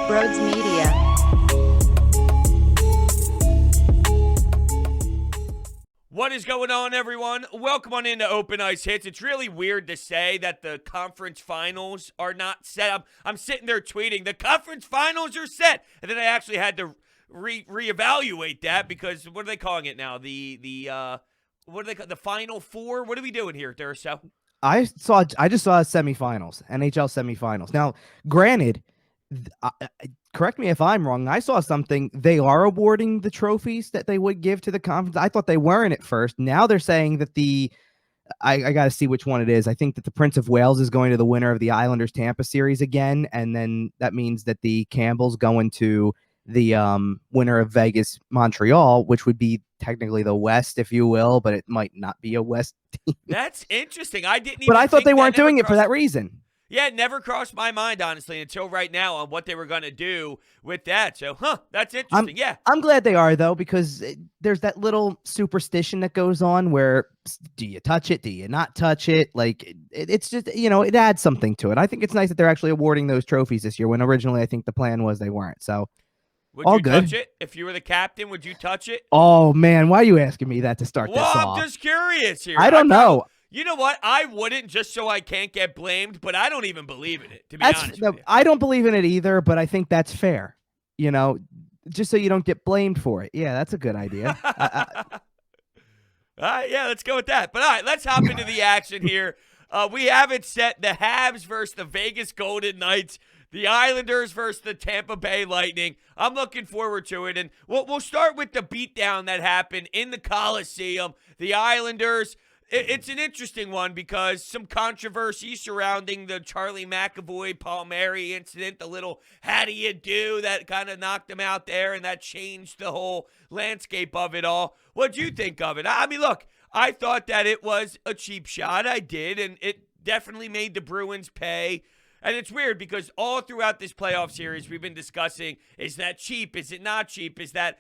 Brodes Media. What is going on, everyone? Welcome on into Open Ice Hits. It's really weird to say that the conference finals are not set. I'm sitting there tweeting, the conference finals are set. And then I actually had to reevaluate that because what are they calling it now? What do they call the Final Four? What are we doing here, Durso? I just saw semifinals, NHL semifinals. Now, granted, correct me if I'm wrong. I saw something. They are awarding the trophies that they would give to the conference. I thought they weren't at first. Now they're saying that I got to see which one it is. I think that the Prince of Wales is going to the winner of the Islanders Tampa series again, and then that means that the Campbell's going to the winner of Vegas Montreal, which would be technically the West, if you will, but it might not be a West team. That's interesting. I didn't even But I thought think they weren't that doing never it for that reason. Yeah, it never crossed my mind, honestly, until right now on what they were going to do with that. So, that's interesting. I'm glad they are, though, because there's that little superstition that goes on where do you touch it? Do you not touch it? Like, it's just, it adds something to it. I think it's nice that they're actually awarding those trophies this year when originally I think the plan was they weren't. So, would all you good. touch it? If you were the captain, would you touch it? Oh, man, why are you asking me that to start this off? I'm just curious here. I don't know. You know what? I wouldn't just so I can't get blamed, but I don't even believe in it, to be honest with you. I don't believe in it either, but I think that's fair. Just so you don't get blamed for it. Yeah, that's a good idea. All right, yeah, let's go with that. But all right, let's hop into the action here. We have it set. The Habs versus the Vegas Golden Knights. The Islanders versus the Tampa Bay Lightning. I'm looking forward to it. And we'll start with the beatdown that happened in the Coliseum. The Islanders, it's an interesting one because some controversy surrounding the Charlie McAvoy Palmieri incident, the little how do you do that kind of knocked him out there, and that changed the whole landscape of it all. What'd you think of it? I mean, look, I thought that it was a cheap shot. I did, and it definitely made the Bruins pay. And it's weird because all throughout this playoff series, we've been discussing, is that cheap? Is it not cheap? Is that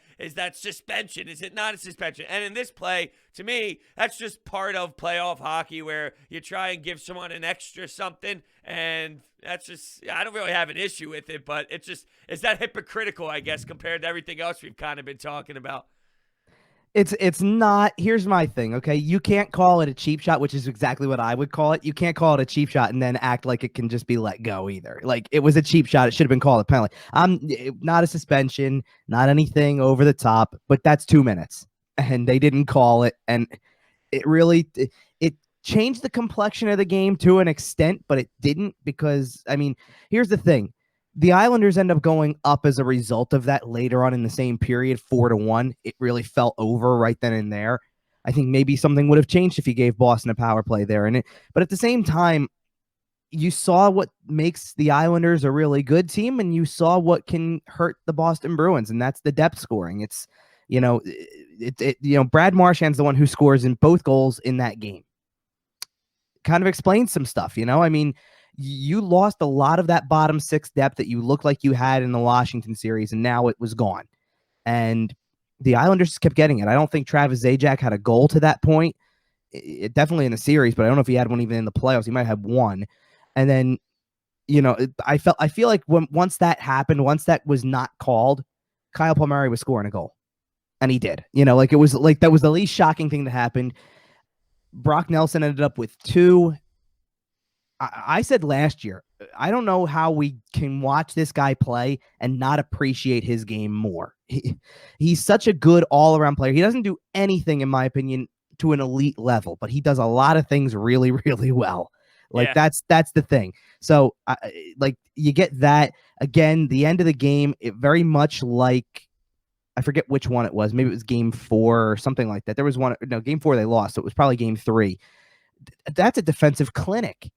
suspension? Is it not a suspension? And in this play, to me, that's just part of playoff hockey where you try and give someone an extra something. And that's just, I don't really have an issue with it, but it's that hypocritical, I guess, compared to everything else we've kind of been talking about. It's not. Here's my thing, okay? You can't call it a cheap shot, which is exactly what I would call it. You can't call it a cheap shot and then act like it can just be let go either. Like, it was a cheap shot. It should have been called a penalty. Not a suspension, not anything over the top, but that's 2 minutes. And they didn't call it. And it really it changed the complexion of the game to an extent, but it didn't because, I mean, here's the thing. The Islanders end up going up as a result of that later on in the same period, 4-1. It really fell over right then and there. I think maybe something would have changed if you gave Boston a power play there. But at the same time, you saw what makes the Islanders a really good team, and you saw what can hurt the Boston Bruins, and that's the depth scoring. It's, Brad Marchand's the one who scores in both goals in that game. Kind of explains some stuff, I mean, you lost a lot of that bottom six depth that you looked like you had in the Washington series, and now it was gone. And the Islanders just kept getting it. I don't think Travis Zajac had a goal to that point. Definitely in the series, but I don't know if he had one even in the playoffs. He might have one. And then, I feel like once that happened, once that was not called, Kyle Palmieri was scoring a goal. And he did. It was like that was the least shocking thing that happened. Brock Nelson ended up with 2. I said last year, I don't know how we can watch this guy play and not appreciate his game more. He's such a good all-around player. He doesn't do anything, in my opinion, to an elite level, but he does a lot of things really, really well. Like, that's the thing. So, you get that. Again, the end of the game, it very much like, I forget which one it was. Maybe it was game 4 or something like that. There was one, no, game 4 they lost, so it was probably game 3. That's a defensive clinic.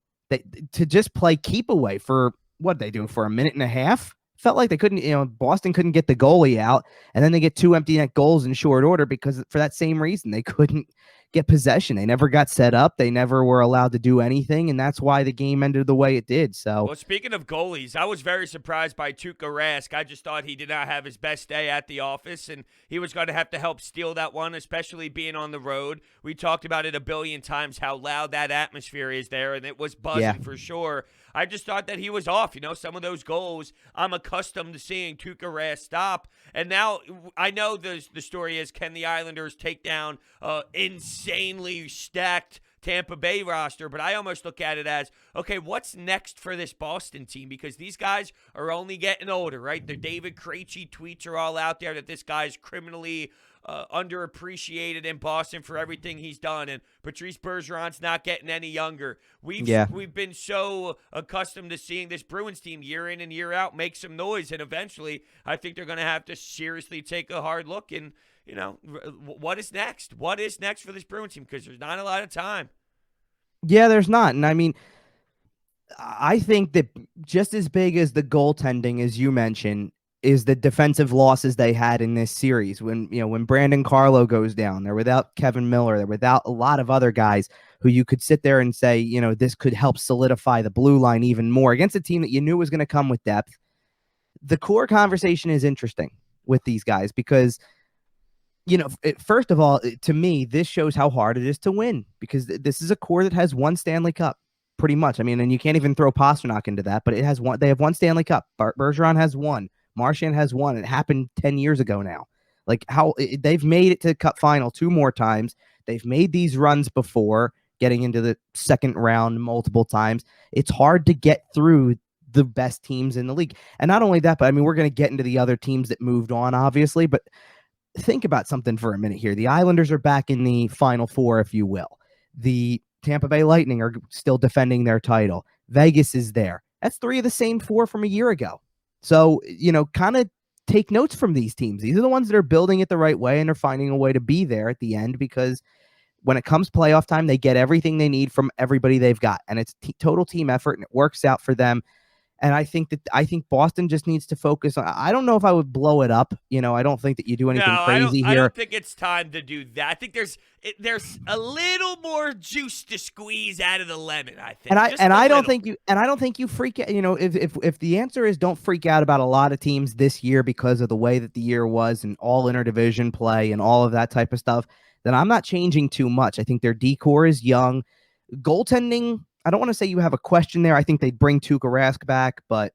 To just play keep away for what they do for a minute and a half felt like they couldn't, Boston couldn't get the goalie out, and then they get 2 empty net goals in short order because for that same reason they couldn't get possession. They never got set up. They never were allowed to do anything, and that's why the game ended the way it did. So, well, speaking of goalies, I was very surprised by Tuukka Rask. I just thought he did not have his best day at the office, and he was going to have to help steal that one, especially being on the road. We talked about it a billion times, how loud that atmosphere is there, and it was buzzing for sure. I just thought that he was off. Some of those goals I'm accustomed to seeing Tuukka Rask stop. And now I know the story is, can the Islanders take down insanely stacked Tampa Bay roster, but I almost look at it as, okay, what's next for this Boston team? Because these guys are only getting older, right? The David Krejci tweets are all out there that this guy's criminally underappreciated in Boston for everything he's done, and Patrice Bergeron's not getting any younger. We've been so accustomed to seeing this Bruins team year in and year out make some noise, and eventually I think they're going to have to seriously take a hard look and, what is next? What is next for this Bruins team? Because there's not a lot of time. Yeah, there's not. And I mean, I think that just as big as the goaltending, as you mentioned, is the defensive losses they had in this series. When Brandon Carlo goes down, they're without Kevin Miller, they're without a lot of other guys who you could sit there and say, this could help solidify the blue line even more against a team that you knew was going to come with depth. The core conversation is interesting with these guys because, first of all, to me, this shows how hard it is to win because this is a core that has one Stanley Cup. Pretty much. I mean, and you can't even throw Pasternak into that, but it has one. They have one Stanley Cup. Bergeron has one. Marchand has one. It happened 10 years ago now. Like they've made it to the Cup final 2 more times. They've made these runs before, getting into the second round multiple times. It's hard to get through the best teams in the league. And not only that, but I mean, we're going to get into the other teams that moved on, obviously, but think about something for a minute here. The Islanders are back in the Final Four, if you will. The Tampa Bay Lightning are still defending their title. Vegas is there. That's 3 of the same 4 from a year ago. So, kind of take notes from these teams. These are the ones that are building it the right way and are finding a way to be there at the end because when it comes playoff time, they get everything they need from everybody they've got. And it's total team effort and it works out for them. And I think Boston just needs to focus on. I don't know if I would blow it up. I don't think that you do anything crazy here. I don't think it's time to do that. I think there's a little more juice to squeeze out of the lemon. I think, I don't think you freak out. If the answer is don't freak out about a lot of teams this year because of the way that the year was and all interdivision play and all of that type of stuff, then I'm not changing too much. I think their decor is young. Goaltending, I don't want to say you have a question there. I think they'd bring Tuukka Rask back, but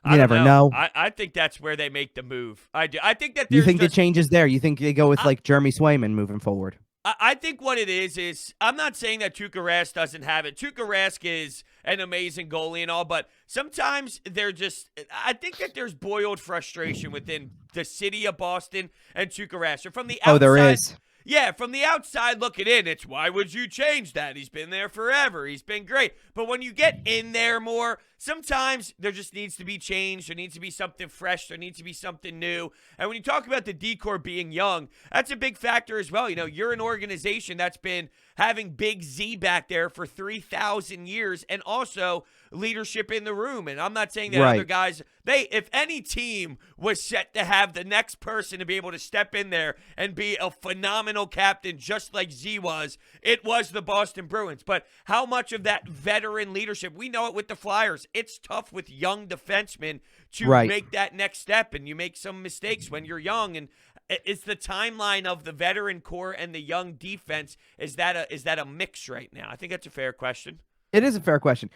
you never know. I think that's where they make the move. I do. I think that you think the change is there. You think they go with like Jeremy Swayman moving forward. I think what it is I'm not saying that Tuukka Rask doesn't have it. Tuukka Rask is an amazing goalie and all, but sometimes I think that there's boiled frustration within the city of Boston and Tuukka Rask. So from the outside, there is. Yeah, from the outside looking in, it's why would you change that? He's been there forever. He's been great. But when you get in there more, sometimes there just needs to be change. There needs to be something fresh. There needs to be something new. And when you talk about the decor being young, that's a big factor as well. You're an organization that's been having Big Z back there for 3,000 years and also leadership in the room. And I'm not saying that other guys, if any team was set to have the next person to be able to step in there and be a phenomenal captain just like Z was, it was the Boston Bruins. But how much of that veteran leadership, we know it with the Flyers. It's tough with young defensemen to make that next step, and you make some mistakes when you're young. And it's the timeline of the veteran core and the young defense. Is that a mix right now? I think that's a fair question. It is a fair question.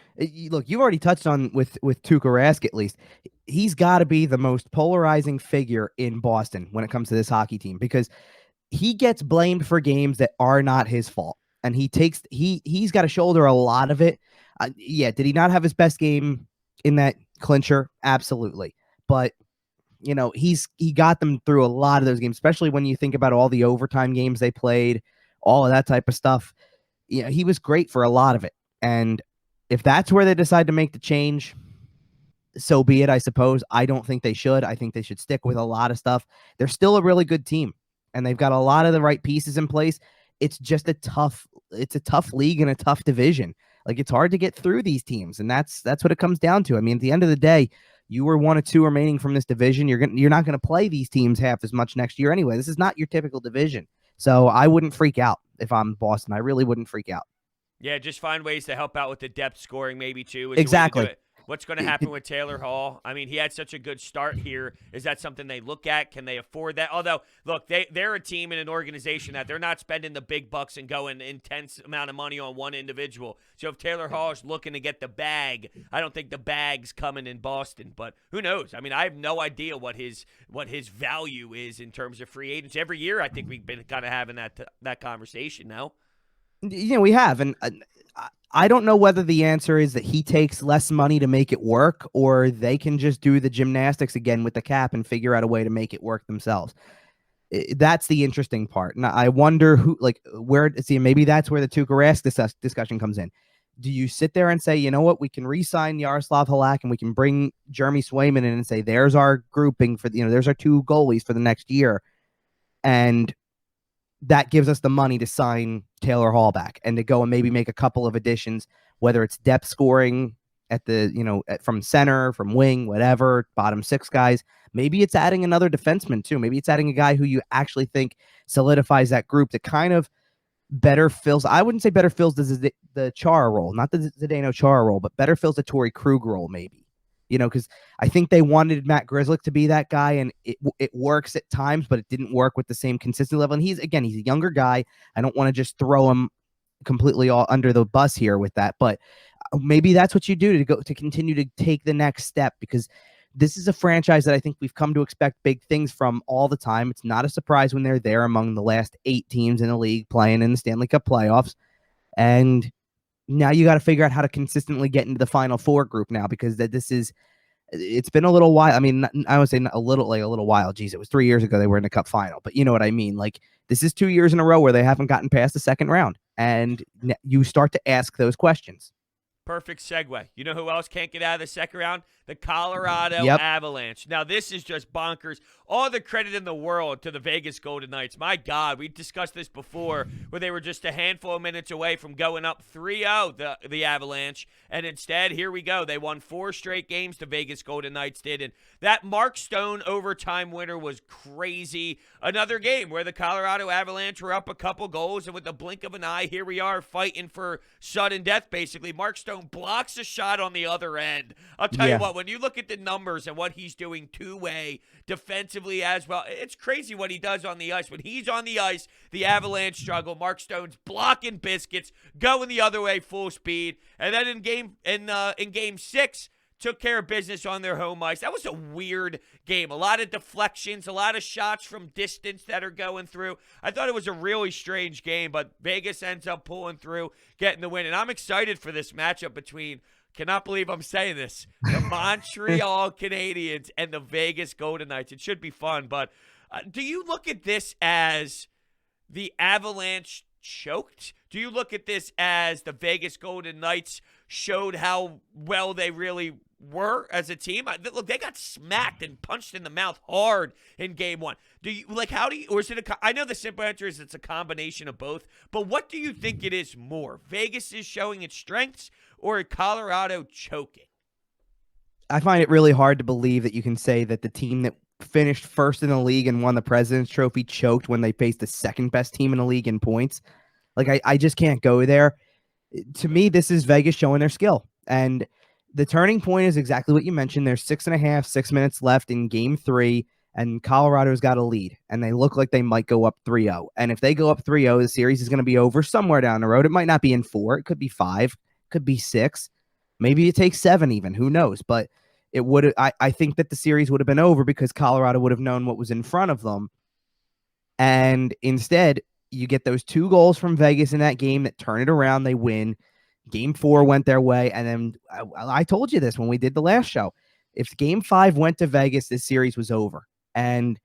Look, you've already touched on with Tuukka Rask, at least. He's got to be the most polarizing figure in Boston when it comes to this hockey team because he gets blamed for games that are not his fault. And he's got to shoulder a lot of it. Did he not have his best game in that clincher? Absolutely. But, he got them through a lot of those games, especially when you think about all the overtime games they played, all of that type of stuff. He was great for a lot of it. And if that's where they decide to make the change, so be it, I suppose. I don't think they should. I think they should stick with a lot of stuff. They're still a really good team, and they've got a lot of the right pieces in place. It's just a tough league and a tough division. Like, it's hard to get through these teams, and that's what it comes down to. I mean, at the end of the day, you were 1 or 2 remaining from this division. You're not going to play these teams half as much next year anyway. This is not your typical division. So I wouldn't freak out if I'm Boston. I really wouldn't freak out. Yeah, just find ways to help out with the depth scoring maybe too. Exactly. What's going to happen with Taylor Hall? I mean, he had such a good start here. Is that something they look at? Can they afford that? Although, look, they're a team and an organization that they're not spending the big bucks and going intense amount of money on one individual. So if Taylor Hall is looking to get the bag, I don't think the bag's coming in Boston. But who knows? I mean, I have no idea what his value is in terms of free agents. Every year, I think we've been kind of having that conversation now. We have, and I don't know whether the answer is that he takes less money to make it work, or they can just do the gymnastics again with the cap and figure out a way to make it work themselves. That's the interesting part. And I wonder maybe that's where the Tuukka Rask discussion comes in. Do you sit there and say, you know what, we can re-sign Yaroslav Halak and we can bring Jeremy Swayman in and say, there's our grouping for, there's our 2 goalies for the next year. And that gives us the money to sign Taylor Hall back and to go and maybe make a couple of additions, whether it's depth scoring at from center, from wing, whatever, bottom 6 guys. Maybe it's adding another defenseman too. Maybe it's adding a guy who you actually think solidifies that group that kind of better fills. I wouldn't say better fills the Chara role, not the Zdeno Chara role, but better fills the Torrey Krug role maybe. Because I think they wanted Matt Grzelcyk to be that guy, and it works at times, but it didn't work with the same consistent level. And he's a younger guy. I don't want to just throw him completely all under the bus here with that, but maybe that's what you do to continue to take the next step, because this is a franchise that I think we've come to expect big things from all the time. It's not a surprise when they're there among the last 8 teams in the league playing in the Stanley Cup playoffs. And now you got to figure out how to consistently get into the Final Four group now, because it's been a little while. I mean, I would say a little while. Geez, it was 3 years ago they were in the Cup final, but you know what I mean? Like, this is 2 years in a row where they haven't gotten past the second round, and you start to ask those questions. Perfect segue. You know who else can't get out of the second round? The Colorado Avalanche. Now, this is just bonkers. All the credit in the world to the Vegas Golden Knights. My God, we discussed this before, where they were just a handful of minutes away from going up 3-0, the Avalanche. And instead, here we go. They won 4 straight games, the Vegas Golden Knights did. And that Mark Stone overtime winner was crazy. Another game where the Colorado Avalanche were up a couple goals, and with the blink of an eye, here we are fighting for sudden death, basically. Mark Stone blocks a shot on the other end. I'll tell you what, when you look at the numbers and what he's doing two-way defensively as well, it's crazy what he does on the ice. When he's on the ice, the Avalanche struggle. Mark Stone's blocking biscuits, going the other way full speed. And then in game 6, took care of business on their home ice. That was a weird game. A lot of deflections, a lot of shots from distance that are going through. I thought it was a really strange game, but Vegas ends up pulling through, getting the win. And I'm excited for this matchup between, cannot believe I'm saying this, the Montreal Canadiens and the Vegas Golden Knights. It should be fun, but do you look at this as the Avalanche choked? Do you look at this as the Vegas Golden Knights showed how well they really were as a team? Look, they got smacked and punched in the mouth hard in game 1. Or is it I know the simple answer is it's a combination of both, but what do you think it is more? Vegas is showing its strengths, or Colorado choking? I find it really hard to believe that you can say that the team that finished first in the league and won the President's Trophy choked when they faced the second best team in the league in points. Like, I just can't go there. To me, this is Vegas showing their skill. And the turning point is exactly what you mentioned. There's 6 minutes left in game 3, and Colorado's got a lead. And they look like they might go up 3-0. And if they go up 3-0, the series is going to be over somewhere down the road. It might not be in 4. It could be 5. It could be 6. Maybe it takes 7 even. Who knows? But it would. I think that the series would have been over because Colorado would have known what was in front of them. And instead, you get those 2 goals from Vegas in that game that turn it around. They win. Game 4 went their way. And then I told you this when we did the last show. If game 5 went to Vegas, this series was over. And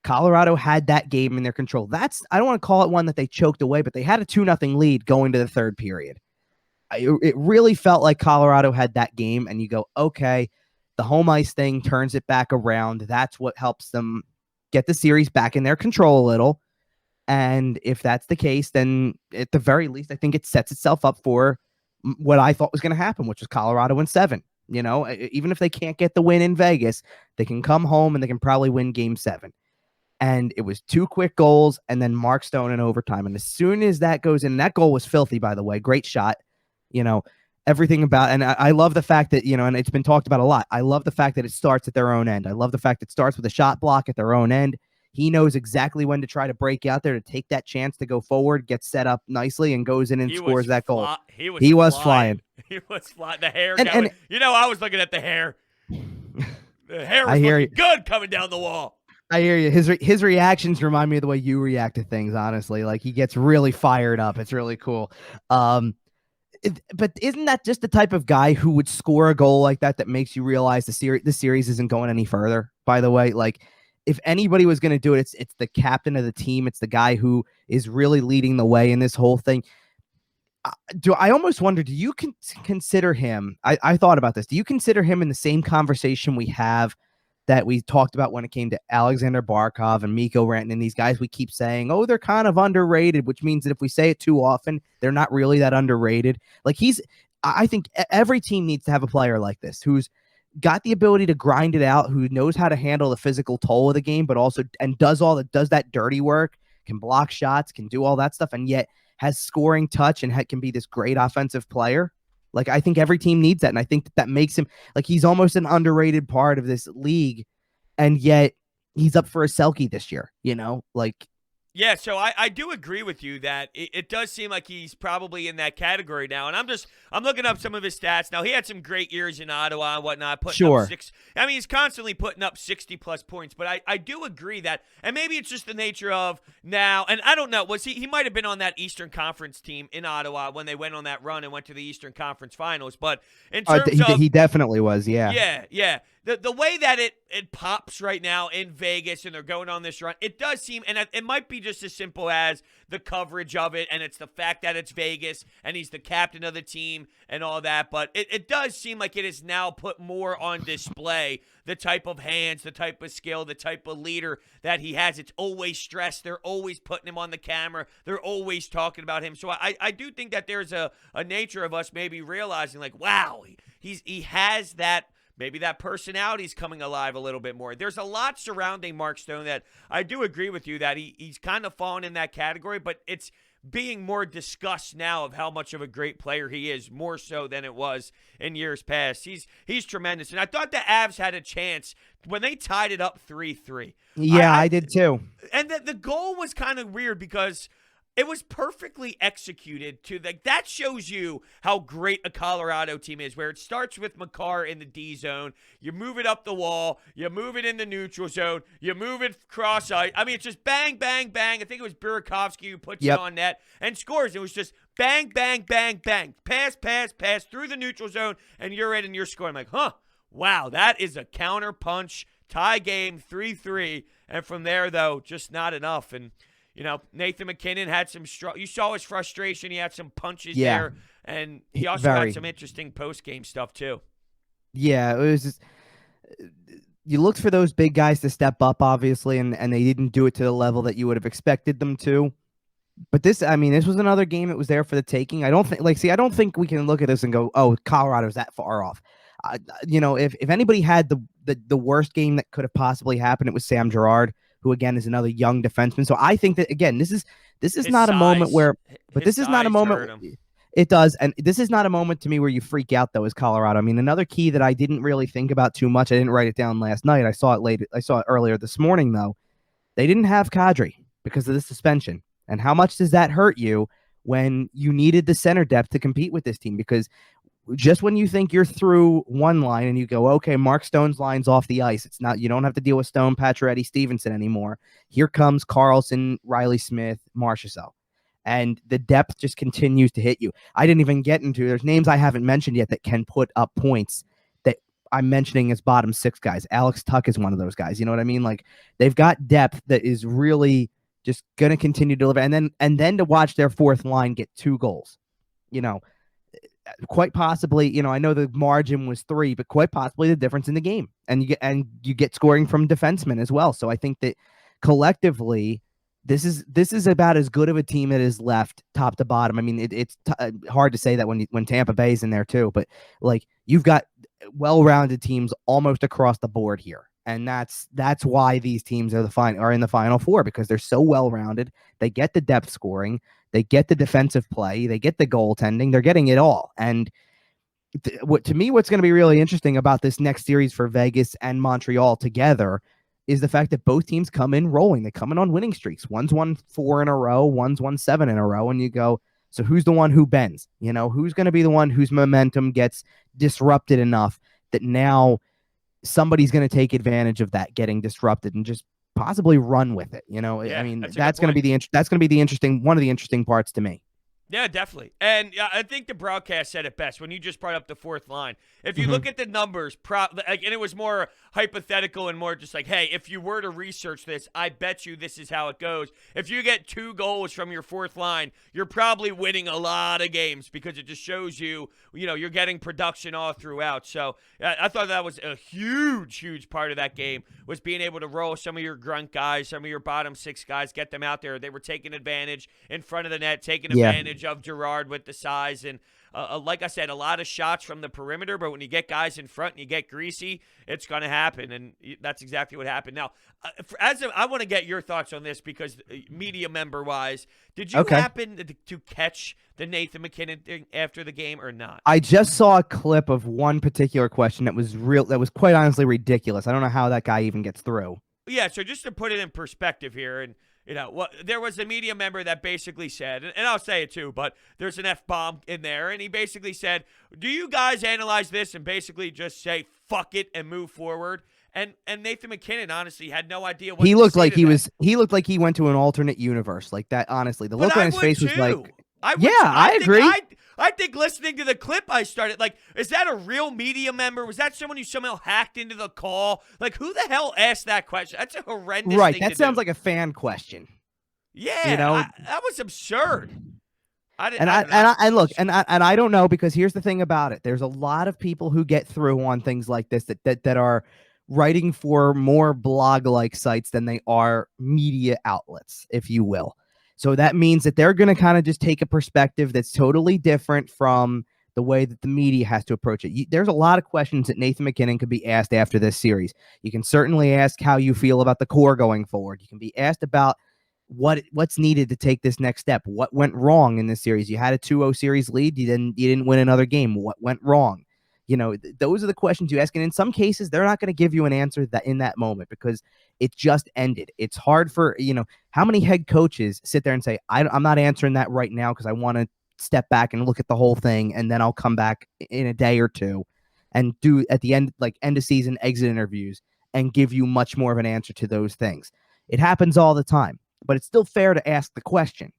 Colorado had that game in their control. I don't want to call it one that they choked away, but they had a 2-0 lead going to the third period. It really felt like Colorado had that game. And you go, okay, the home ice thing turns it back around. That's what helps them get the series back in their control a little. And if that's the case, then at the very least, I think it sets itself up for what I thought was going to happen, which was Colorado in 7. Even if they can't get the win in Vegas, they can come home and they can probably win game 7. And it was 2 quick goals and then Mark Stone in overtime. And as soon as that goes in, that goal was filthy, by the way, great shot, everything about, and I love the fact that, and it's been talked about a lot. I love the fact that it starts at their own end. I love the fact it starts with a shot block at their own end. He knows exactly when to try to break out there to take that chance to go forward, get set up nicely, and goes in and scores that goal. He was flying. He was flying. The hair. And I was looking at the hair. The hair was looking good coming down the wall. I hear you. His reactions remind me of the way you react to things, honestly. Like, he gets really fired up. It's really cool. But isn't that just the type of guy who would score a goal like that makes you realize the series isn't going any further, by the way? Like, if anybody was going to do it, it's the captain of the team. It's the guy who is really leading the way in this whole thing. I almost wonder, do you consider him? I thought about this. Do you consider him in the same conversation we have that we talked about when it came to Alexander Barkov and Mikko Rantanen and these guys we keep saying, oh, they're kind of underrated, which means that if we say it too often, they're not really that underrated. Like, I think every team needs to have a player like this who's got the ability to grind it out, who knows how to handle the physical toll of the game, but also does that dirty work, can block shots, can do all that stuff, and yet has scoring touch and can be this great offensive player. Like, I think every team needs that, and I think that makes him, like, he's almost an underrated part of this league, and yet he's up for a Selke this year, like. Yeah, so I do agree with you that it does seem like he's probably in that category now. And I'm looking up some of his stats. Now, he had some great years in Ottawa and whatnot. He's constantly putting up 60-plus points. But I do agree that, and maybe it's just the nature of now, and I don't know, he might have been on that Eastern Conference team in Ottawa when they went on that run and went to the Eastern Conference Finals. But in terms of... He definitely was, yeah. Yeah. The way that it pops right now in Vegas and they're going on this run, it does seem, and it might be just as simple as the coverage of it, and it's the fact that it's Vegas and he's the captain of the team and all that, but it does seem like it is now put more on display, the type of hands, the type of skill, the type of leader that he has. It's always stressed. They're always putting him on the camera. They're always talking about him. So I do think that there's a nature of us maybe realizing, like, wow, he has that. Maybe that personality's coming alive a little bit more. There's a lot surrounding Mark Stone that I do agree with you that he's kind of fallen in that category, but it's being more discussed now of how much of a great player he is, more so than it was in years past. He's tremendous. And I thought the Avs had a chance when they tied it up 3-3. Yeah, I did too. And the goal was kind of weird because it was perfectly executed that shows you how great a Colorado team is, where it starts with Makar in the D zone. You move it up the wall. You move it in the neutral zone. You move it cross ice. I mean, it's just bang, bang, bang. I think it was Burakovsky who puts it on net and scores. It was just bang, bang, bang, bang. Pass, pass, pass through the neutral zone, and you're in and you're scoring. I'm like, wow, that is a counter punch. Tie game 3-3. And from there, though, just not enough. And Nathan MacKinnon had some you saw his frustration. He had some punches there, and he also had some interesting post-game stuff too. Yeah, it was just, you looked for those big guys to step up, obviously, and they didn't do it to the level that you would have expected them to. But this was another game that was there for the taking. I don't think we can look at this and go, oh, Colorado's that far off. If anybody had the worst game that could have possibly happened, it was Sam Girard, who again is another young defenseman. So I think that, again, this is not a moment where, but this is not a moment. It does, and this is not a moment to me where you freak out though. As Colorado, I mean, another key that I didn't really think about too much. I didn't write it down last night. I saw it earlier this morning though. They didn't have Kadri because of the suspension, and how much does that hurt you when you needed the center depth to compete with this team? Because just when you think you're through one line and you go, okay, Mark Stone's line's off the ice. It's not, you don't have to deal with Stone, Pacioretty, Stevenson anymore. Here comes Carlson, Riley Smith, Marchessault. And the depth just continues to hit you. I didn't even get into, there's names I haven't mentioned yet that can put up points that I'm mentioning as bottom six guys. Alex Tuck is one of those guys. You know what I mean? Like, they've got depth that is really just going to continue to deliver. And then to watch their fourth line get 2 goals, quite possibly, I know the margin was 3, but quite possibly the difference in the game. And you get scoring from defensemen as well. So I think that collectively, this is about as good of a team that is left top to bottom. I mean, it's hard to say that when Tampa Bay's in there too, but like, you've got well-rounded teams almost across the board here. And that's why these teams are in the Final Four, because they're so well-rounded. They get the depth scoring, they get the defensive play, they get the goaltending, they're getting it all. And to me, what's going to be really interesting about this next series for Vegas and Montreal together is the fact that both teams come in rolling. They come in on winning streaks. One's won 4 in a row, one's won 7 in a row, and you go, so who's the one who bends? Who's going to be the one whose momentum gets disrupted enough that now somebody's going to take advantage of that getting disrupted and just possibly run with it. Yeah, I mean, that's going to be one of the interesting parts to me. Yeah, definitely. And I think the broadcast said it best when you just brought up the fourth line. If you look at the numbers, and it was more hypothetical and more just like, hey, if you were to research this, I bet you this is how it goes. If you get 2 goals from your fourth line, you're probably winning a lot of games because it just shows you, you're getting production all throughout. So I thought that was a huge, huge part of that game was being able to roll some of your grunt guys, some of your bottom 6 guys, get them out there. They were taking advantage in front of the net, taking advantage of Girard with the size. And like I said, a lot of shots from the perimeter, but when you get guys in front and you get greasy, it's going to happen. And that's exactly what happened. Now, I want to get your thoughts on this because media member wise, did you happen to catch the Nathan MacKinnon thing after the game or not? I just saw a clip of one particular question that was quite honestly ridiculous. I don't know how that guy even gets through. Yeah, so just to put it in perspective here, and there was a media member that basically said, and I'll say it too, but there's an F-bomb in there, and he basically said, do you guys analyze this and basically just say fuck it and move forward? And Nathan MacKinnon honestly had no idea what he looked like. He looked like he went to an alternate universe like that. Honestly, the look on his face was like, I agree. I think listening to the clip, I started like, is that a real media member? Was that someone who somehow hacked into the call? Like, who the hell asked that question? That's a horrendous thing to do. That sounds like a fan question. Yeah, that was absurd. I don't know, because here's the thing about it. There's a lot of people who get through on things like this that are writing for more blog-like sites than they are media outlets, if you will. So that means that they're going to kind of just take a perspective that's totally different from the way that the media has to approach it. There's a lot of questions that Nathan MacKinnon could be asked after this series. You can certainly ask how you feel about the core going forward. You can be asked about what's needed to take this next step. What went wrong in this series? You had a 2-0 series lead. You didn't win another game. What went wrong? Those are the questions you ask. And in some cases, they're not going to give you an answer in that moment because it just ended. It's hard for, how many head coaches sit there and say, I'm not answering that right now because I want to step back and look at the whole thing. And then I'll come back in a day or two and do at the end, like end of season exit interviews and give you much more of an answer to those things. It happens all the time, but it's still fair to ask the question.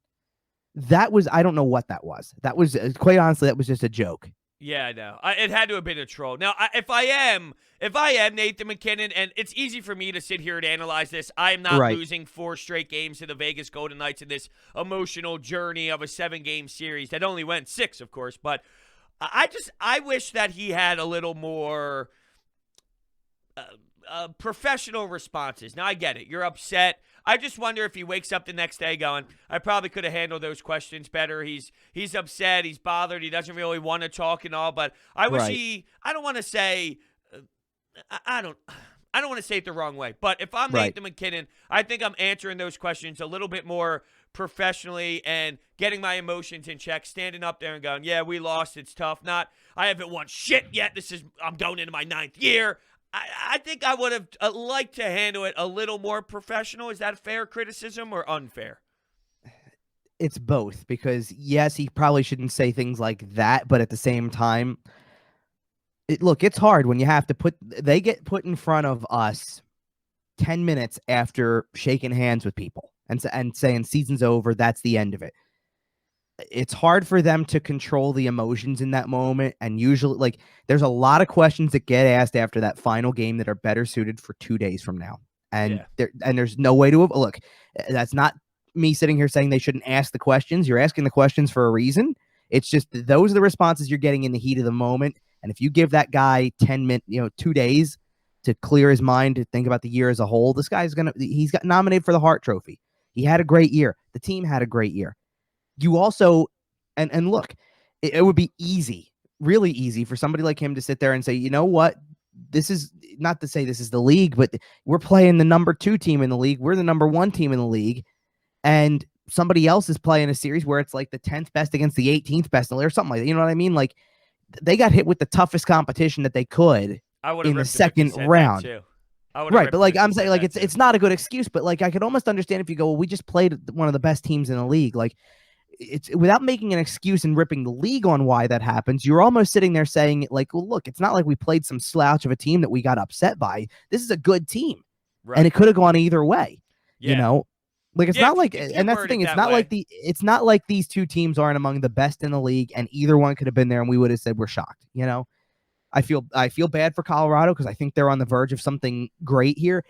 I don't know what that was. That was, quite honestly, that was just a joke. Yeah, I know. It had to have been a troll. Now, if I am Nathan MacKinnon, and it's easy for me to sit here and analyze this, I am not losing 4 straight games to the Vegas Golden Knights in this emotional journey of a 7-game series that only went 6, of course. But I wish that he had a little more professional responses. Now, I get it. You're upset. I just wonder if he wakes up the next day going, I probably could have handled those questions better. He's upset. He's bothered. He doesn't really want to talk and all. But I wish I don't want to say, I don't want to say it the wrong way. But if I'm Nathan MacKinnon, I think I'm answering those questions a little bit more professionally and getting my emotions in check, standing up there and going, yeah, we lost. It's tough. I haven't won shit yet. I'm going into my 9th year. I think I would have liked to handle it a little more professional. Is that fair criticism or unfair? It's both, because yes, he probably shouldn't say things like that, but at the same time, it's hard when you have to they get put in front of us 10 minutes after shaking hands with people and saying season's over, that's the end of it. It's hard for them to control the emotions in that moment. And usually, there's a lot of questions that get asked after that final game that are better suited for 2 days from now. And there's no way to look. That's not me sitting here saying they shouldn't ask the questions. You're asking the questions for a reason. It's just those are the responses you're getting in the heat of the moment. And if you give that guy 10 minutes, 2 days to clear his mind, to think about the year as a whole, he's got nominated for the Hart Trophy. He had a great year. The team had a great year. You also, and look, it would be easy, really easy for somebody like him to sit there and say, you know what, this is not to say this is the league, but we're playing the number 2 team in the league. We're the number 1 team in the league. And somebody else is playing a series where it's like the 10th best against the 18th best or something like that. You know what I mean? Like, they got hit with the toughest competition that they could I would have in the ripped him if he second said round. that too. I would have Right, ripped but him like if he I'm saying, said like that too. it's not a good excuse, but like I could almost understand if you go, well, we just played one of the best teams in the league. Like it's without making an excuse and ripping the league on why that happens. You're almost sitting there saying, like, well, look, it's not like we played some slouch of a team that we got upset by. This is a good team, and it could have gone either way. Yeah. You know, like it's Yeah, not like, if you and that's the word thing. it It's that not way. it's not like these two teams aren't among the best in the league, and either one could have been there, and we would have said we're shocked. You know. I feel bad for Colorado because I think they're on the verge of something great here.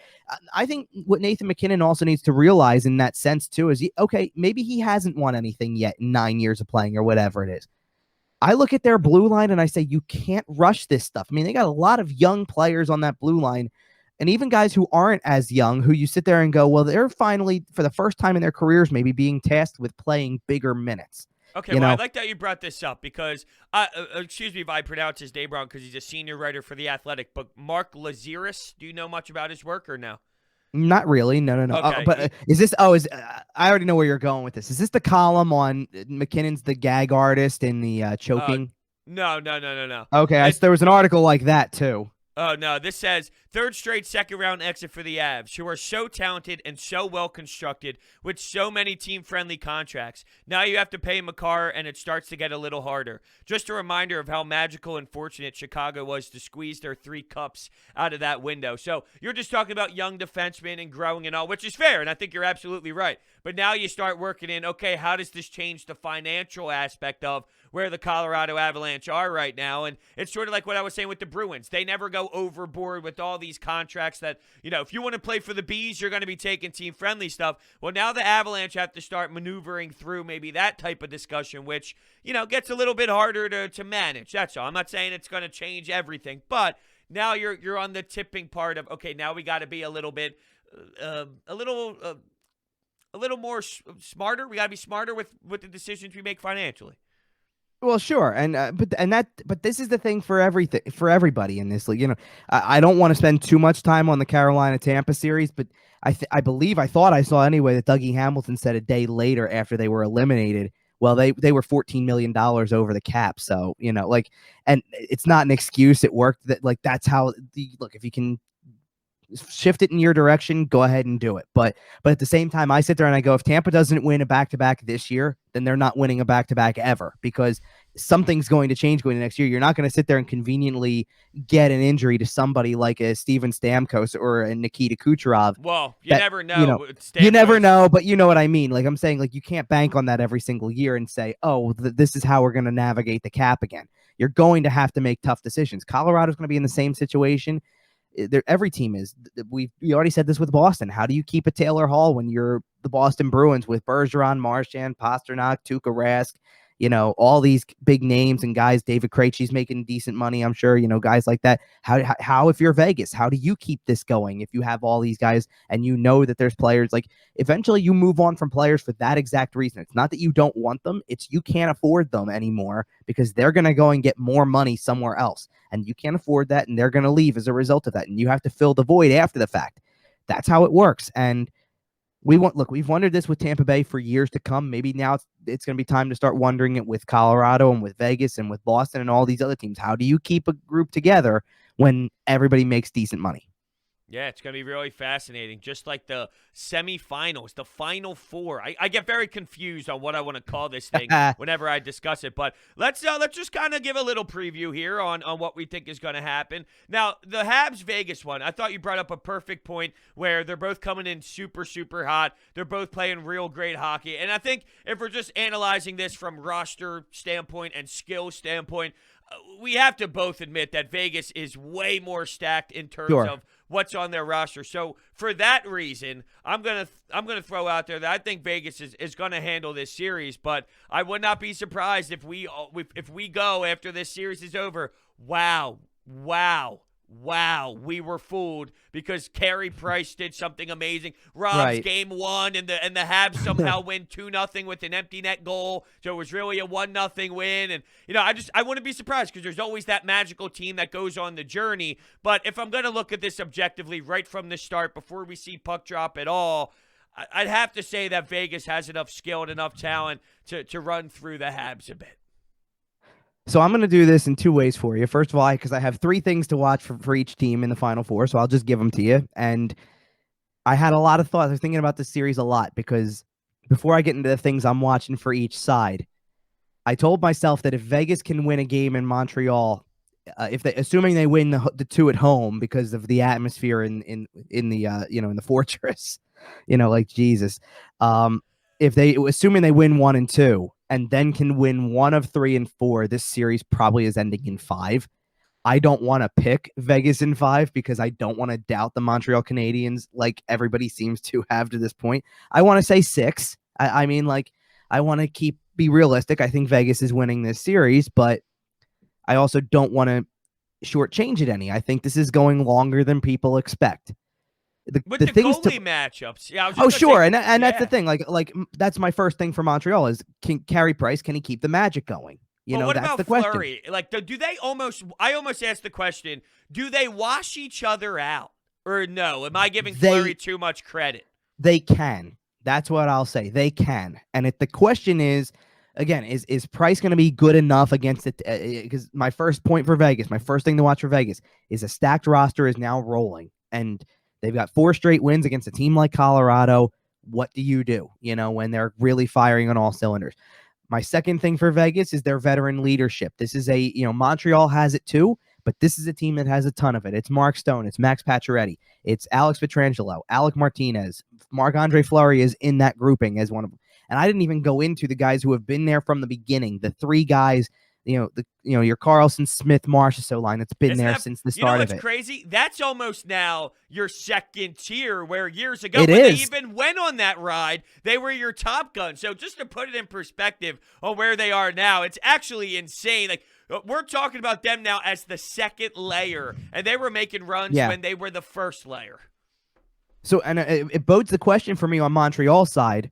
I think what Nathan MacKinnon also needs to realize in that sense too is, okay, maybe he hasn't won anything yet in 9 years of playing or whatever it is. I look at their blue line and I say, you can't rush this stuff. I mean, they got a lot of young players on that blue line, and even guys who aren't as young, who you sit there and go, well, they're finally, for the first time in their careers, maybe being tasked with playing bigger minutes. Okay, well, I like that you brought this up because, excuse me if I pronounce his name wrong because he's a senior writer for The Athletic, but Mark Laziris, do you know much about his work or no? Not really. No. Okay. But is this, I already know where you're going with this. Is this the column on McKinnon's the gag artist in the choking? No. Okay, there was an article like that too. Oh, no. This says, third straight second-round exit for the Avs, who are so talented and so well-constructed with so many team-friendly contracts. Now you have to pay Makar, and it starts to get a little harder. Just a reminder of how magical and fortunate Chicago was to squeeze their 3 cups out of that window. So you're just talking about young defensemen and growing and all, which is fair, and I think you're absolutely right. But now you start working in, okay, how does this change the financial aspect of where the Colorado Avalanche are right now? And it's sort of like what I was saying with the Bruins. They never go overboard with all these contracts that, if you want to play for the Bees, you're going to be taking team-friendly stuff. Well, now the Avalanche have to start maneuvering through maybe that type of discussion, which, gets a little bit harder to manage. That's all. I'm not saying it's going to change everything, but now you're on the tipping part of, okay, now we got to be a little bit, a little more smarter. We got to be smarter with the decisions we make financially. Well, sure, but this is the thing for everybody in this league. I don't want to spend too much time on the Carolina Tampa series, but I thought I saw anyway that Dougie Hamilton said a day later after they were eliminated, well, they were $14 million over the cap. So and it's not an excuse. It worked. That's how look. If you can shift it in your direction, go ahead and do it. But at the same time, I sit there and I go, if Tampa doesn't win a back-to-back this year, then they're not winning a back-to-back ever, because something's going to change going to next year. You're not going to sit there and conveniently get an injury to somebody like a Steven Stamkos or a Nikita Kucherov. Well, you never know. You never know, but you know what I mean. Like I'm saying, like you can't bank on that every single year and say, oh, this is how we're going to navigate the cap again. You're going to have to make tough decisions. Colorado's going to be in the same situation. Every team is. We already said this with Boston. How do you keep a Taylor Hall when you're the Boston Bruins with Bergeron, Marchand, Pasternak, Tuukka Rask, all these big names and guys? David Krejci's making decent money, I'm sure. Guys like that. How if you're Vegas, how do you keep this going if you have all these guys and that there's players? Like eventually you move on from players for that exact reason. It's not that you don't want them, it's you can't afford them anymore because they're going to go and get more money somewhere else, and you can't afford that, and they're going to leave as a result of that, and you have to fill the void after the fact. That's how it works. And we've wondered this with Tampa Bay for years to come. Maybe now it's going to be time to start wondering it with Colorado and with Vegas and with Boston and all these other teams. How do you keep a group together when everybody makes decent money? Yeah, it's going to be really fascinating. Just like the semifinals, the Final Four. I get very confused on what I want to call this thing whenever I discuss it. But let's just kind of give a little preview here on what we think is going to happen. Now, the Habs-Vegas one, I thought you brought up a perfect point where they're both coming in super, super hot. They're both playing real great hockey. And I think if we're just analyzing this from roster standpoint and skill standpoint, we have to both admit that Vegas is way more stacked in terms of what's on their roster. So for that reason, I'm gonna throw out there that I think Vegas is gonna handle this series. But I would not be surprised if we go after this series is over. Wow, we were fooled because Carey Price did something amazing. Rob's game 1, and the Habs somehow win 2-0 with an empty net goal. So it was really a 1-0 win. And I wouldn't be surprised because there's always that magical team that goes on the journey. But if I'm gonna look at this objectively right from the start, before we see puck drop at all, I'd have to say that Vegas has enough skill and enough talent to run through the Habs a bit. So I'm going to do this in two ways for you. First of all, because I have three things to watch for each team in the Final Four, so I'll just give them to you. And I had a lot of thoughts. I was thinking about this series a lot because before I get into the things I'm watching for each side, I told myself that if Vegas can win a game in Montreal, assuming they win the two at home because of the atmosphere in the in the fortress, like Jesus, assuming they win 1 and 2 and then can win 1 of 3 and 4, this series probably is ending in 5. I don't want to pick Vegas in 5 because I don't want to doubt the Montreal Canadiens like everybody seems to have to this point. I want to say 6. I mean, I want to be realistic. I think Vegas is winning this series, but I also don't want to shortchange it any. I think this is going longer than people expect. With the goalie matchups, yeah. Sure, and that's the thing. Like that's my first thing for Montreal is can Carey Price, can he keep the magic going? What that's about the question. Fleury? Like, do they almost? I almost asked the question: do they wash each other out, or no? Am I giving Fleury too much credit? They can. That's what I'll say. They can. And if the question is, again, is Price going to be good enough against it? Because my first point for Vegas, my first thing to watch for Vegas is a stacked roster is now rolling, and they've got 4 straight wins against a team like Colorado. What do you do, when they're really firing on all cylinders? My second thing for Vegas is their veteran leadership. This is Montreal has it too, but this is a team that has a ton of it. It's Mark Stone. It's Max Pacioretty. It's Alex Pietrangelo, Alec Martinez. Marc-Andre Fleury is in that grouping as one of them. And I didn't even go into the guys who have been there from the beginning. The 3 guys, your Carlson, Smith, Marchessault line that's been there since the start of it. What's crazy? That's almost now your second tier, where years ago they even went on that ride, they were your top gun. So just to put it in perspective on where they are now, it's actually insane. Like, we're talking about them now as the second layer, and they were making runs when they were the first layer. So, and it bodes the question for me on Montreal's side,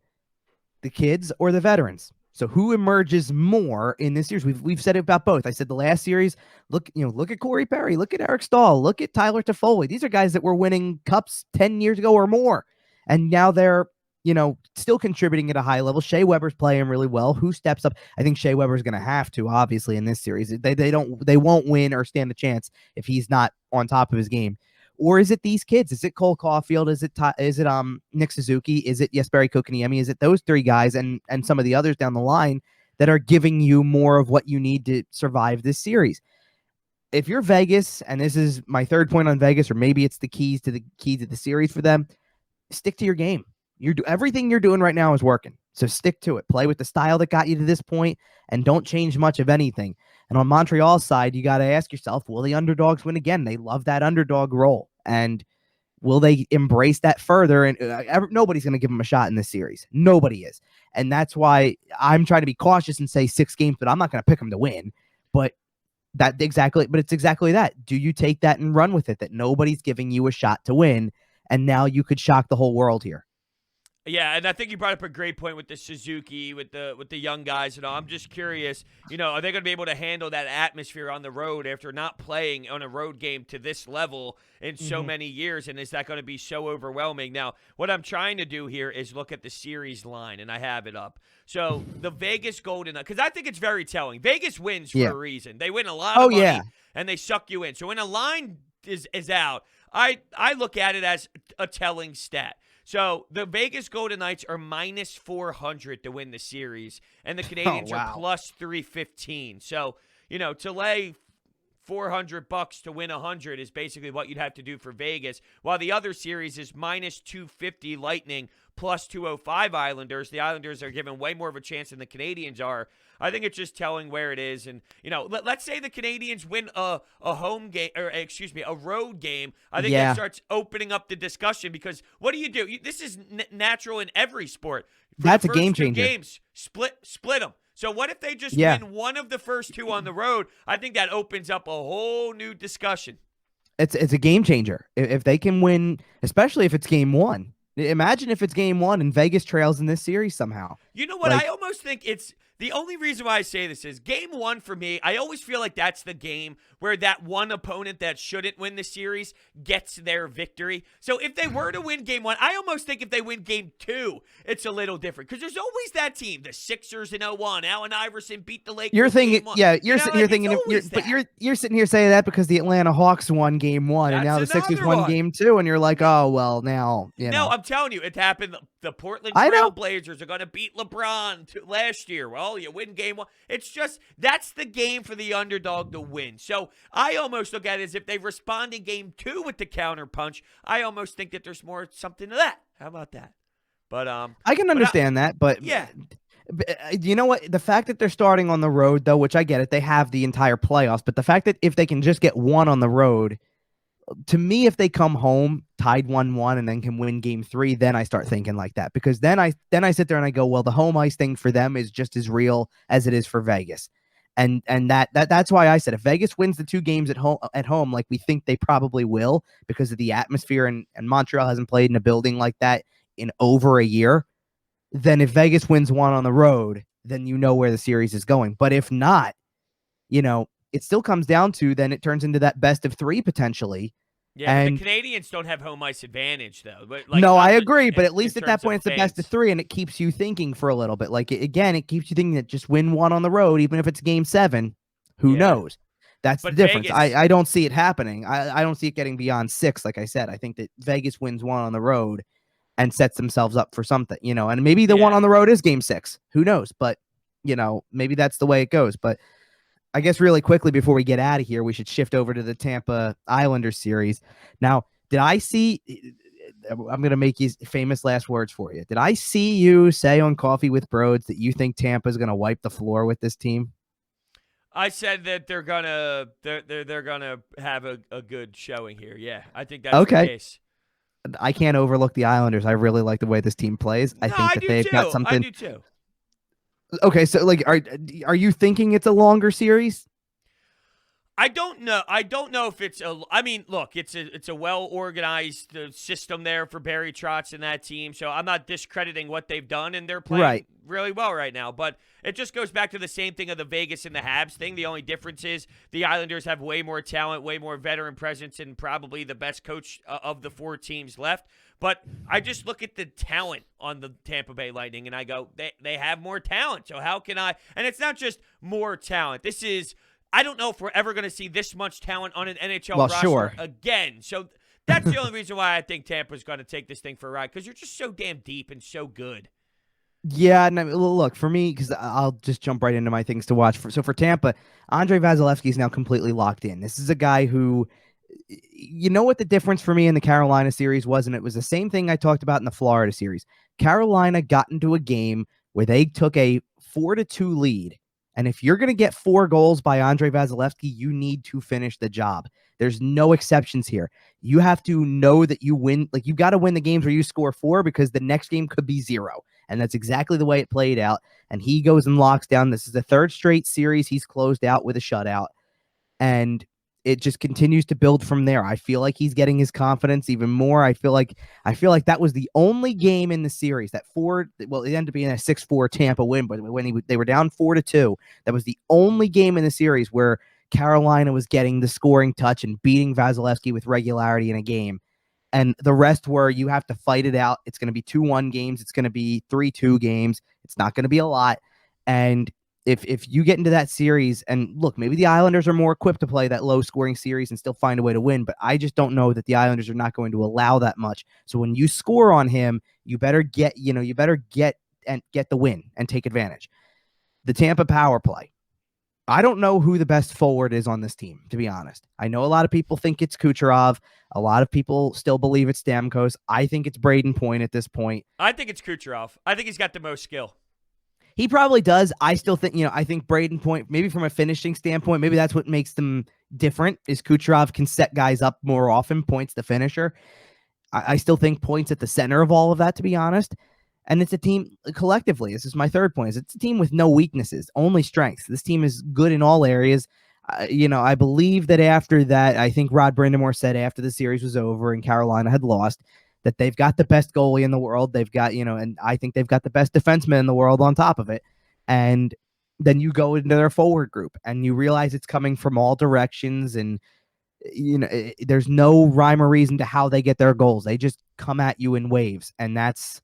the kids or the veterans. So who emerges more in this series? We've said it about both. I said the last series, look at Corey Perry, look at Eric Stahl, look at Tyler Toffoli. These are guys that were winning cups 10 years ago or more. And now they're, still contributing at a high level. Shea Weber's playing really well. Who steps up? I think Shea Weber's going to have to, obviously, in this series. They won't win or stand a chance if he's not on top of his game. Or is it these kids? Is it Cole Caulfield? Is it Nick Suzuki? Is it Jesperi Kotkaniemi? Is it those 3 guys and some of the others down the line that are giving you more of what you need to survive this series? If you're Vegas, and this is my third point on Vegas, or maybe it's the keys to the series for them, stick to your game. Everything you're doing right now is working. So stick to it. Play with the style that got you to this point, and don't change much of anything. And on Montreal's side, you got to ask yourself, will the underdogs win again? They love that underdog role. And will they embrace that further? And nobody's going to give them a shot in this series. Nobody is. And that's why I'm trying to be cautious and say 6 games, but I'm not going to pick them to win. But it's exactly that. Do you take that and run with it, that nobody's giving you a shot to win, and now you could shock the whole world here? Yeah, and I think you brought up a great point with the Suzuki, with the young guys and all. I'm just curious, are they going to be able to handle that atmosphere on the road after not playing on a road game to this level in so many years? And is that going to be so overwhelming? Now, what I'm trying to do here is look at the series line, and I have it up. So the Vegas Golden, because I think it's very telling. Vegas wins for a reason. They win a lot of money, and they suck you in. So when a line is out, I look at it as a telling stat. So the Vegas Golden Knights are minus 400 to win the series, and the Canadiens are plus 315. So, to lay $400 to win 100 is basically what you'd have to do for Vegas, while the other series is minus 250 Lightning, plus 205 Islanders. The Islanders are given way more of a chance than the Canadiens are. I think it's just telling where it is. And, let's say the Canadiens win a road game. I think that starts opening up the discussion, because what do you do? This is natural in every sport. That's a game changer. Games, split them. So what if they just win one of the first 2 on the road? I think that opens up a whole new discussion. It's a game changer. If they can win, especially if it's game 1. Imagine if it's game 1 and Vegas trails in this series somehow. You know what? Like, I almost think it's the only reason why I say this is game one for me. I always feel like that's the game where that one opponent that shouldn't win the series gets their victory. So if they were to win game one, I almost think if they win game two, it's a little different because there's always that team, the Sixers in 01. Allen Iverson beat the Lakers. you're thinking, game one. yeah, you're sitting here thinking, but you're sitting here saying that because the Atlanta Hawks won game one, and now the Sixers won game two, and you're like, oh well, now you know. No, I'm telling you, it happened. The Portland I know. Trail Blazers are going to beat LeBron last year. Well, you win game one. It's just that's the game for the underdog to win. So I almost look at it as if they respond in game two with the counter punch. I almost think that there's more something to that. How about that? But I can understand that, but yeah. You know what? The fact that they're starting on the road, though, which I get it, they have the entire playoffs. But the fact that if they can just get one on the road, to me, if they come home tied 1-1 and then can win game three, then I start thinking like that, because then I sit there and I go, well, the home ice thing for them is just as real as it is for Vegas. And that's why I said if Vegas wins the 2 games at home, like we think they probably will because of the atmosphere, and Montreal hasn't played in a building like that in over a year, then if Vegas wins one on the road, then you know where the series is going. But if not, you know, it still comes down to then it turns into that best of 3 potentially. Yeah, and but the Canadiens don't have home ice advantage, though. But no, I agree. But at least at that point, it's the best of 3, and it keeps you thinking for a little bit. Like, again, it keeps you thinking that just win one on the road, even if it's game 7. Who knows? That's the difference. I don't see it happening. I don't see it getting beyond 6, like I said. I think that Vegas wins one on the road and sets themselves up for something, you know. And maybe the one on the road is game 6. Who knows? But, you know, maybe that's the way it goes. But I guess really quickly before we get out of here, we should shift over to the Tampa Islanders series. Now, did I see – I'm going to make these famous last words for you. Did I see you say on Coffee with Brodes that you think Tampa is going to wipe the floor with this team? I said that they're gonna have a good showing here. Yeah, I think that's the case. I can't overlook the Islanders. I really like the way this team plays. I think that they've got something. I do too. Okay, so like, are you thinking it's a longer series? I don't know. I don't know if it's a. I mean, look, it's a well organized system there for Barry Trotz and that team. So I'm not discrediting what they've done, and they're playing really well right now. But it just goes back to the same thing of the Vegas and the Habs thing. The only difference is the Islanders have way more talent, way more veteran presence, and probably the best coach of the 4 teams left. But I just look at the talent on the Tampa Bay Lightning, and I go, they have more talent. So how can I? And it's not just more talent. This is. I don't know if we're ever going to see this much talent on an NHL roster again. So that's the only reason why I think Tampa's going to take this thing for a ride, because you're just so damn deep and so good. Yeah, and look, for me, because I'll just jump right into my things to watch. So for Tampa, Andre Vasilevsky is now completely locked in. This is a guy who, you know what the difference for me in the Carolina series was, and it was the same thing I talked about in the Florida series. Carolina got into a game where they took a 4-2 lead. And if you're going to get 4 goals by Andre Vasilevsky, you need to finish the job. There's no exceptions here. You have to know that you win. Like, you got to win the games where you score 4, because the next game could be 0. And that's exactly the way it played out. And he goes and locks down. This is the 3rd straight series he's closed out with a shutout. And it just continues to build from there. I feel like he's getting his confidence even more. I feel like that was the only game in the series that it ended up being a 6-4 Tampa win, but when they were down 4-2, that was the only game in the series where Carolina was getting the scoring touch and beating Vasilevsky with regularity in a game. And the rest were, you have to fight it out. It's going to be 2-1 games. It's going to be 3-2 games. It's not going to be a lot. And if you get into that series, and look, maybe the Islanders are more equipped to play that low-scoring series and still find a way to win, but I just don't know that the Islanders are not going to allow that much. So when you score on him, you better get the win and take advantage. The Tampa power play. I don't know who the best forward is on this team, to be honest. I know a lot of people think it's Kucherov. A lot of people still believe it's Stamkos. I think it's Braden Point at this point. I think it's Kucherov. I think he's got the most skill. He probably does. I still think, I think Braden Point, maybe from a finishing standpoint, maybe that's what makes them different, is Kucherov can set guys up more often, Point's the finisher. I still think Point's at the center of all of that, to be honest. And it's a team collectively. This is my 3rd point. It's a team with no weaknesses, only strengths. This team is good in all areas. I believe that after that, I think Rod Brindamore said after the series was over and Carolina had lost, that they've got the best goalie in the world. They've got, and I think they've got the best defenseman in the world on top of it. And then you go into their forward group and you realize it's coming from all directions, and there's no rhyme or reason to how they get their goals. They just come at you in waves, and that's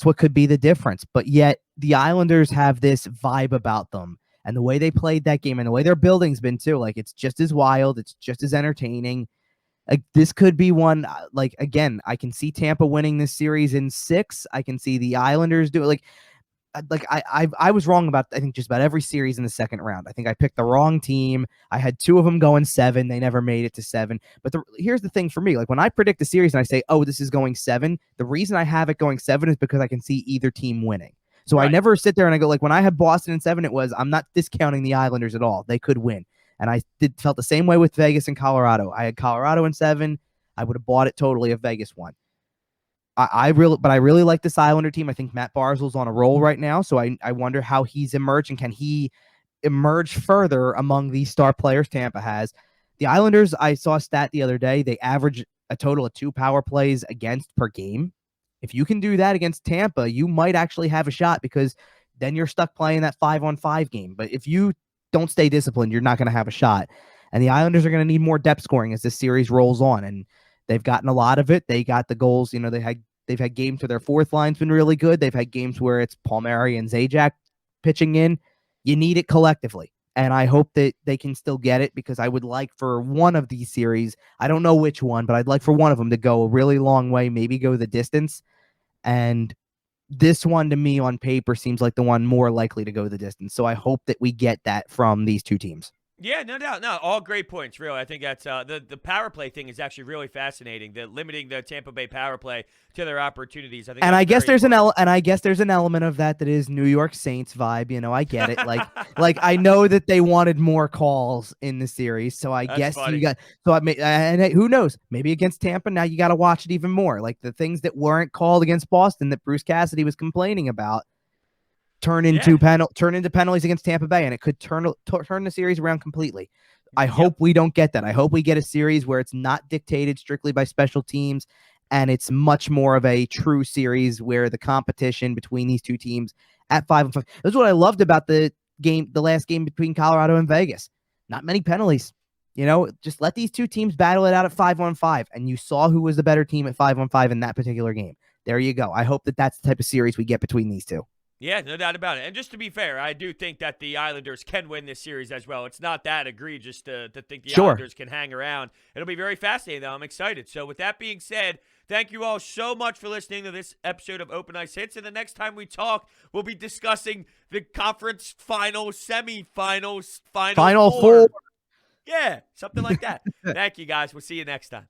what could be the difference. But yet the Islanders have this vibe about them, and the way they played that game and the way their building's been too. Like, it's just as wild, it's just as entertaining. Like, this could be one. Like, again, I can see Tampa winning this series in 6. I can see the Islanders do it. I was wrong about, I think, just about every series in the second round. I think I picked the wrong team. I had 2 of them going 7. They never made it to 7. But here's the thing for me. Like, when I predict a series and I say, oh, this is going 7, the reason I have it going 7 is because I can see either team winning. So I never sit there and I go, like, when I had Boston in 7, I'm not discounting the Islanders at all. They could win. And I felt the same way with Vegas and Colorado. I had Colorado in 7. I would have bought it totally if Vegas won. I really like this Islander team. I think Matt Barzal's on a roll right now, so I wonder how he's emerged, and can he emerge further among these star players Tampa has. The Islanders, I saw a stat the other day, they average a total of 2 power plays against per game. If you can do that against Tampa, you might actually have a shot, because then you're stuck playing that 5-on-5 game. But if you don't stay disciplined, you're not going to have a shot. And the Islanders are going to need more depth scoring as this series rolls on, and they've gotten a lot of it. They got the goals. They've had games where their fourth line's been really good. They've had games where it's Palmieri and Zajac pitching in. You need it collectively. And I hope that they can still get it, because I would like for one of these series, I don't know which one, but I'd like for one of them to go a really long way, maybe go the distance. And this one, to me, on paper, seems like the one more likely to go the distance. So I hope that we get that from these 2 teams. Yeah, no doubt. No, all great points, really. I think that's the power play thing is actually really fascinating. The limiting the Tampa Bay power play to their opportunities. I guess there's an element of that is New York Saints vibe. I get it. Like I know that they wanted more calls in the series, so I guess funny. And who knows? Maybe against Tampa now you got to watch it even more. Like the things that weren't called against Boston that Bruce Cassidy was complaining about turn into penalties against Tampa Bay, and it could turn the series around completely. I hope we don't get that. I hope we get a series where it's not dictated strictly by special teams, and it's much more of a true series where the competition between these 2 teams at 5-5. That's what I loved about the last game between Colorado and Vegas. Not many penalties. Just let these 2 teams battle it out at 5-on-5, and you saw who was the better team at 5-on-5 in that particular game. There you go. I hope that that's the type of series we get between these 2. Yeah, no doubt about it. And just to be fair, I do think that the Islanders can win this series as well. It's not that egregious to think the Islanders can hang around. It'll be very fascinating, though. I'm excited. So with that being said, thank you all so much for listening to this episode of Open Ice Hits. And the next time we talk, we'll be discussing the conference finals, semifinals, final four. Yeah, something like that. Thank you, guys. We'll see you next time.